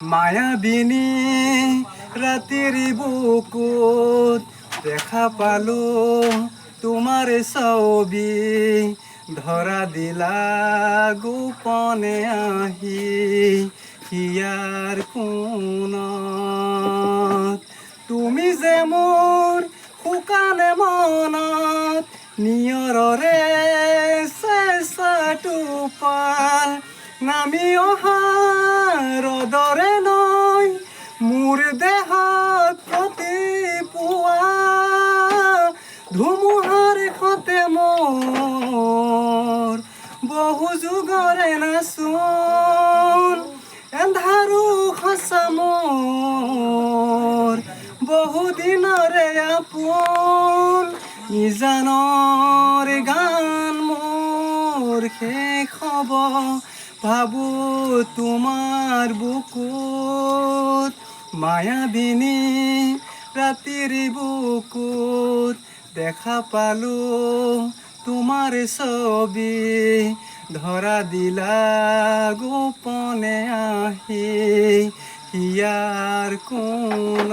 মায়াবিনী ৰাতিৰ বুকুত দেখা পালো তোমাৰ ছবি, ধৰা দিলা গোপনে আহি হিয়াৰ কোণত। তুমি যে মোৰ শুকানে মনত নিয়ৰৰে চেঁচাটো পাল নামি অহা ৰদৰে নৈ মোৰ দেহত প্ৰতিপুৱা ধুমুহাৰ সতে মোৰ বহু যুগৰে নাচোন এন্ধাৰো সঁচা মোৰ বহু দিনৰে আপোন নিজানৰ গান মোৰ শেষ হ'ব ভাবো তোমাৰ বুকুত। মায়াবিনী ৰাতিৰ বুকুত দেখা পালো তোমাৰ ছবি, ধৰা দিলা গোপনে আহি হিয়াৰ কোণত।